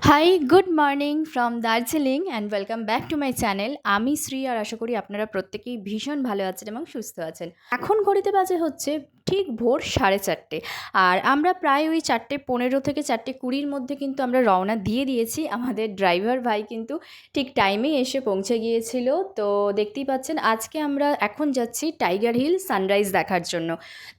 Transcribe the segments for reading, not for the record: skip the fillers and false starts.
High, good morning from Darjeeling and welcome back to my channel. আমি শ্রী আর আশা করি আপনারা প্রত্যেকেই ভীষণ ভালো আছেন এবং সুস্থ আছেন। এখন ঘড়িতে বাজে হচ্ছে ঠিক ভোর 4:30 আর আমরা প্রায় ওই 4:15 থেকে 4:20 মধ্যে কিন্তু আমরা রওনা দিয়ে দিয়েছি। আমাদের ড্রাইভার ভাই কিন্তু ঠিক টাইমেই এসে পৌঁছে গিয়েছিল। তো দেখতেই পাচ্ছেন আজকে আমরা এখন যাচ্ছি টাইগার হিল সানরাইজ দেখার জন্য।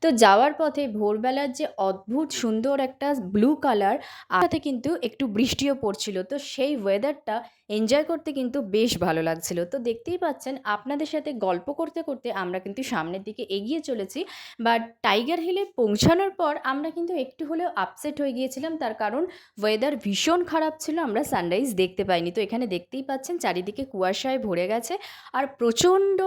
তো যাওয়ার পথে ভোরবেলার যে অদ্ভুত সুন্দর একটা ব্লু কালার সাথে কিন্তু একটু বৃষ্টিও পড়ছিল, তো সেই ওয়েদারটা এনজয় করতে কিন্তু বেশ ভালো লাগছিল। তো দেখতেই পাচ্ছেন আপনাদের সাথে গল্প করতে করতে আমরা কিন্তু সামনের দিকে এগিয়ে চলেছি। বাট টাইগার হিলে পৌঁছানোর পর আমরা কিন্তু একটু হলেও আপসেট হয়ে গিয়েছিলাম, তার কারণ ওয়েদার ভীষণ খারাপ ছিল, আমরা সানরাইজ দেখতে পাইনি। তো এখানে দেখতেই পাচ্ছেন চারিদিকে কুয়াশায় ভরে গেছে আর প্রচণ্ড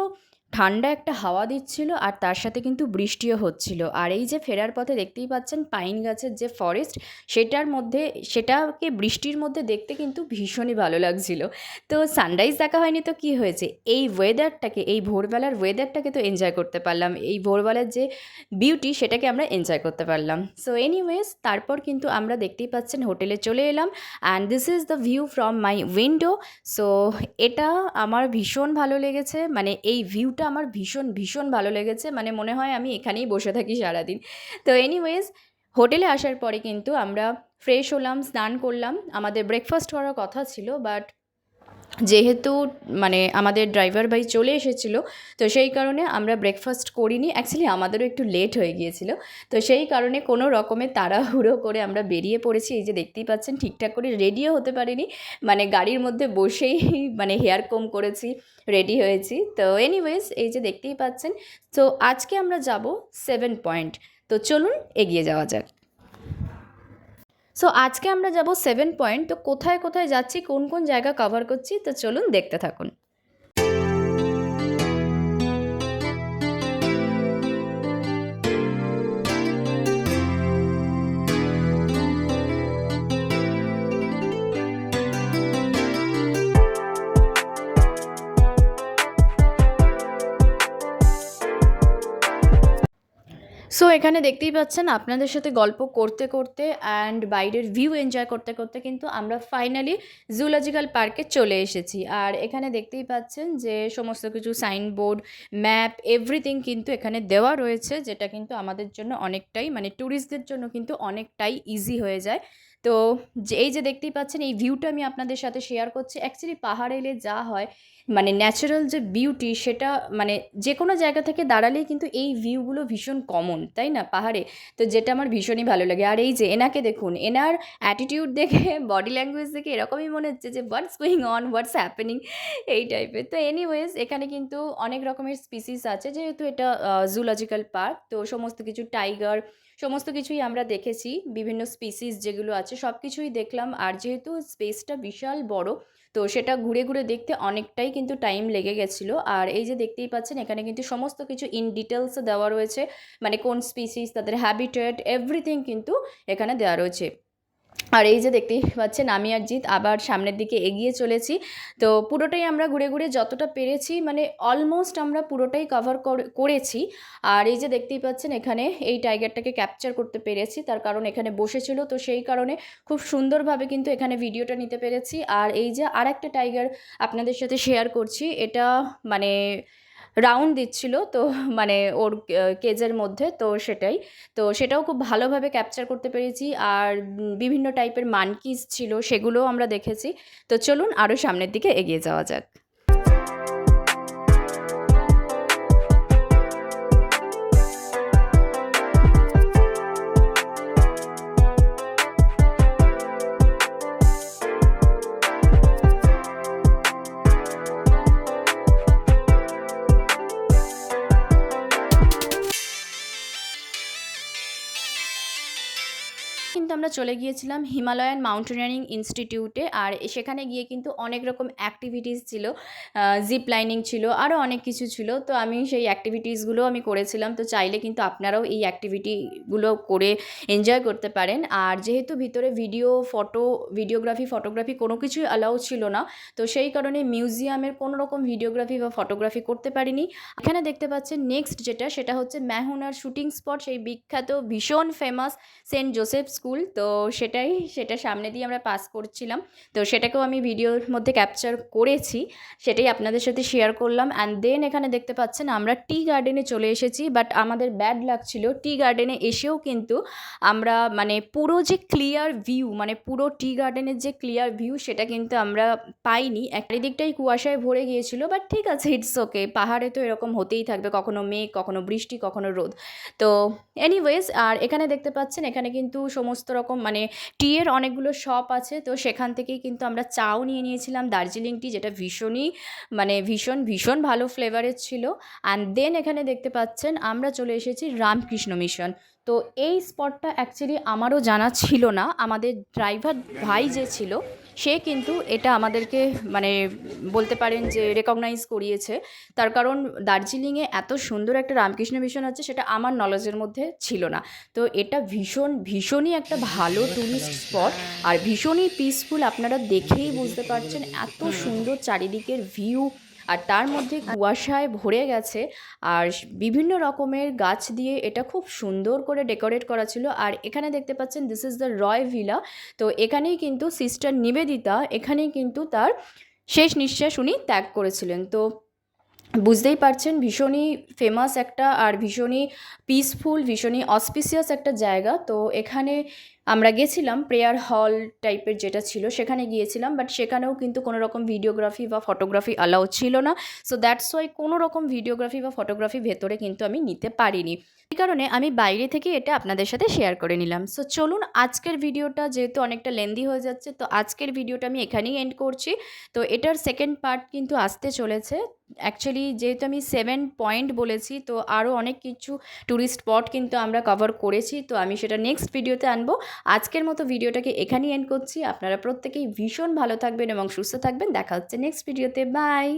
ঠান্ডা একটা হাওয়া দিচ্ছিল আর তার সাথে কিন্তু বৃষ্টিও হচ্ছিল। আর এই যে ফেরার পথে দেখতেই পাচ্ছেন পাইন গাছের যে ফরেস্ট, সেটার মধ্যে সেটাকে বৃষ্টির মধ্যে দেখতে কিন্তু ভীষণই ভালো লাগছিল। তো সানরাইজ দেখা হয়নি তো কি হয়েছে, এই ওয়েদারটাকে, এই ভোরবেলার ওয়েদারটাকে তো এনজয় করতে পারলাম, এই ভোরবেলার যে বিউটি সেটাকে আমরা এনজয় করতে পারলাম। সো এনিওয়েজ তারপর কিন্তু আমরা দেখতেই পাচ্ছেন হোটেলে চলে এলাম and this is the view from my window. So এটা আমার ভীষণ ভালো লেগেছে, মানে এই ভিউটা আমার ভীষণ ভীষণ ভালো লেগেছে, মানে মনে হয় আমি এখানেই বসে থাকি সারাদিন। তো এনিওয়েজ হোটেলে আসার পরে কিন্তু আমরা ফ্রেশ হলাম, স্নান করলাম, আমাদের ব্রেকফাস্ট করার কথা ছিল, বাট যেহেতু মানে আমাদের ড্রাইভার ভাই চলে এসেছিলো, তো সেই কারণে আমরা ব্রেকফাস্ট করিনি। অ্যাকচুয়ালি আমাদেরও একটু লেট হয়ে গিয়েছিল, তো সেই কারণে কোনো রকমে তাড়াহুড়ো করে আমরা বেরিয়ে পড়েছি। এই যে দেখতেই পাচ্ছেন ঠিকঠাক করে রেডিও হতে পারিনি, মানে গাড়ির মধ্যে বসেই মানে হেয়ার কম করেছি, রেডি হয়েছি। তো এনিওয়েজ এই যে দেখতেই পাচ্ছেন। তো আজকে আমরা যাব 7 পয়েন্ট। তো চলুন এগিয়ে যাওয়া যাক। সো আজকে আমরা যাব 7 পয়েন্ট। তো কোথায় কোথায় যাচ্ছি, কোন কোন জায়গা কভার করছি, তো চলুন দেখতে থাকুন। সো এখানে দেখতেই পাচ্ছেন আপনাদের সাথে গল্প করতে করতে অ্যান্ড বাইরের ভিউ এনজয় করতে করতে কিন্তু আমরা ফাইনালি জুলজিক্যাল পার্কে চলে এসেছি। আর এখানে দেখতেই পাচ্ছেন যে সমস্ত কিছু সাইনবোর্ড, ম্যাপ, এভরিথিং কিন্তু এখানে দেওয়া রয়েছে, যেটা কিন্তু আমাদের জন্য অনেকটাই, মানে ট্যুরিস্টদের জন্য কিন্তু অনেকটাই ইজি হয়ে যায়। তো এই যে দেখতেই পাচ্ছেন এই ভিউটা আমি আপনাদের সাথে শেয়ার করছি। অ্যাকচুয়ালি পাহাড়ে এলে যা হয়, মানে ন্যাচারাল যে বিউটি সেটা, মানে যে কোনো জায়গা থেকে দাঁড়ালেই কিন্তু এই ভিউগুলো ভীষণ কমন, তাই না, পাহাড়ে। তো যেটা আমার ভীষণই ভালো লাগে। আর এই যে এনাকে দেখুন, এনার অ্যাটিটিউড দেখে, বডি ল্যাঙ্গুয়েজ দেখে এরকমই মনে হচ্ছে যে what's going on, what's happening, এই টাইপের। তো এনিওয়েজ এখানে কিন্তু অনেক রকমের স্পিসিস আছে, যেহেতু এটা জুলজিক্যাল পার্ক, তো সমস্ত কিছু টাইগার, সমস্ত কিছুই আমরা দেখেছি, বিভিন্ন স্পিসিস যেগুলো আছে সব কিছুই দেখলাম। আর যেহেতু স্পেসটা বিশাল বড়, তো সেটা ঘুরে ঘুরে দেখতে অনেকটাই কিন্তু টাইম লেগে গেছিলো। আর এই যে দেখতেই পাচ্ছেন এখানে কিন্তু সমস্ত কিছু ইন ডিটেলসে দেওয়া রয়েছে, মানে কোন স্পিসিস, তাদের হ্যাবিটেট, এভরিথিং কিন্তু এখানে দেওয়া রয়েছে। আর এই যে দেখতেই পাচ্ছেন আমি আর জিৎ আবার সামনের দিকে এগিয়ে চলেছি। তো পুরোটাই আমরা ঘুরে ঘুরে যতটা পেরেছি, মানে অলমোস্ট আমরা পুরোটাই কভার করেছি। আর এই যে দেখতেই পাচ্ছেন এখানে এই টাইগারটাকে ক্যাপচার করতে পেরেছি, তার কারণ এখানে বসেছিল, তো সেই কারণে খুব সুন্দরভাবে কিন্তু এখানে ভিডিওটা নিতে পেরেছি। আর এই যে আর একটা টাইগার আপনাদের সাথে শেয়ার করছি, এটা মানে রাউন্ড দিচ্ছিল, তো মানে ওর কেজের মধ্যে, তো সেটাই, তো সেটাও খুব ভালোভাবে ক্যাপচার করতে পেরেছি। আর বিভিন্ন টাইপের মানকিস ছিল, সেগুলোও আমরা দেখেছি। তো চলুন আরও সামনের দিকে এগিয়ে যাওয়া যাক। কিন্তু আমরা চলে গিয়েছিলাম হিমালয়ান মাউন্টেনিয়ারিং ইনস্টিটিউটে। আর সেখানে গিয়ে কিন্তু অনেক রকম অ্যাক্টিভিটিস ছিল, জিপ লাইনিং ছিল, আরও অনেক কিছু ছিল। তো আমি সেই অ্যাক্টিভিটিসগুলো আমি করেছিলাম। তো চাইলে কিন্তু আপনারাও এই অ্যাক্টিভিটিগুলো করে এনজয় করতে পারেন। আর যেহেতু ভিতরে ফটোগ্রাফি কোনো কিছুই অ্যালাউ ছিল না, তো সেই কারণে মিউজিয়ামের কোনো রকম ভিডিওগ্রাফি বা ফটোগ্রাফি করতে পারিনি। এখানে দেখতে পাচ্ছেন নেক্সট যেটা, সেটা হচ্ছে ম্যাহুনার শুটিং স্পট, সেই বিখ্যাত ভীষণ ফেমাস সেন্ট জোসেফ স্কুল, তো সেটা সামনে দিয়ে আমরা পাস করছিলাম, তো সেটাকেও আমি ভিডিওর মধ্যে ক্যাপচার করেছি, সেটাই আপনাদের সাথে শেয়ার করলাম। অ্যান্ড দেন এখানে দেখতে পাচ্ছেন আমরা টি গার্ডেনে চলে এসেছি, বাট আমাদের ব্যাড লাক ছিল, টি গার্ডেনে এসেও কিন্তু আমরা মানে পুরো যে ক্লিয়ার ভিউ, মানে পুরো টি গার্ডেনের যে ক্লিয়ার ভিউ সেটা কিন্তু আমরা পাইনি। একদিকটাই কুয়াশায় ভরে গিয়েছিল, বাট ঠিক আছে, ইটস ওকে, পাহাড়ে তো এরকম হতেই থাকবে, কখনো মেঘ, কখনো বৃষ্টি, কখনো রোদ। তো এনিওয়েজ, আর এখানে দেখতে পাচ্ছেন এখানে কিন্তু সমস্ত রকম মানে টিয়ের অনেকগুলো শপ আছে, তো সেখান থেকেই কিন্তু আমরা চাও নিয়ে নিয়েছিলাম, দার্জিলিং টি, যেটা ভীষণই মানে ভীষণ ভীষণ ভালো ফ্লেভারের ছিল। অ্যান্ড দেন এখানে দেখতে পাচ্ছেন আমরা চলে এসেছি রামকৃষ্ণ মিশন। তো এই স্পটটা অ্যাকচুয়ালি আমারও জানা ছিল না, আমাদের ড্রাইভার ভাই যে ছিল সে কিন্তু এটা আমাদেরকে মানে বলতে পারেন যে রেকগনাইজ করিয়েছে, তার কারণ দার্জিলিংয়ে এত সুন্দর একটা রামকৃষ্ণ মিশন আছে সেটা আমার নলেজের মধ্যে ছিল না। তো এটা ভীষণই একটা ভালো ট্যুরিস্ট স্পট, আর ভীষণই পিসফুল, আপনারা দেখেই বুঝতে পারছেন এত সুন্দর চারিদিকের ভিউ, আর তার মধ্যে কুয়াশায় ভরে গেছে, আর বিভিন্ন রকমের গাছ দিয়ে এটা খুব সুন্দর করে ডেকোরেট করা ছিল। আর এখানে দেখতে পাচ্ছেন this is the Roy villa, তো এখানেই কিন্তু সিস্টার নিবেদিতা এখানেই কিন্তু তার শেষ নিঃশ্বাস উনি ত্যাগ করেছিলেন। তো বুঝতেই পারছেন ভীষণই ফেমাস একটা, আর ভীষণই পিসফুল, ভীষণই অসপিসিয়াস একটা জায়গা। তো এখানে আমরা গেছিলাম, প্রেয়ার হল টাইপের যেটা ছিল সেখানে গিয়েছিলাম, বাট সেখানেও কিন্তু কোনো রকম ভিডিওগ্রাফি বা ফটোগ্রাফি অ্যালাউ ছিল না। সো দ্যাটস ওয়াই কোনো রকম ভিডিওগ্রাফি বা ফটোগ্রাফি ভেতরে কিন্তু আমি নিতে পারিনি, এই কারণে আমি বাইরে থেকে এটা আপনাদের সাথে শেয়ার করে নিলাম। সো চলুন, আজকের ভিডিওটা যেহেতু অনেকটা লেন্দি হয়ে যাচ্ছে, তো আজকের ভিডিওটা আমি এখানেই এন্ড করছি। তো এটার সেকেন্ড পার্ট কিন্তু আসতে চলেছে। অ্যাকচুয়ালি যেহেতু আমি 7 পয়েন্ট বলেছি, তো আরও অনেক কিছু ট্যুরিস্ট স্পট কিন্তু আমরা কভার করেছি, তো আমি সেটা নেক্সট ভিডিওতে আনবো। আজকের মতো ভিডিওটাকে এখানেই এন্ড করছি। আপনারা প্রত্যেকেই ভীষণ ভালো থাকবেন এবং সুস্থ থাকবেন। দেখা হচ্ছে নেক্সট ভিডিওতে। বাই।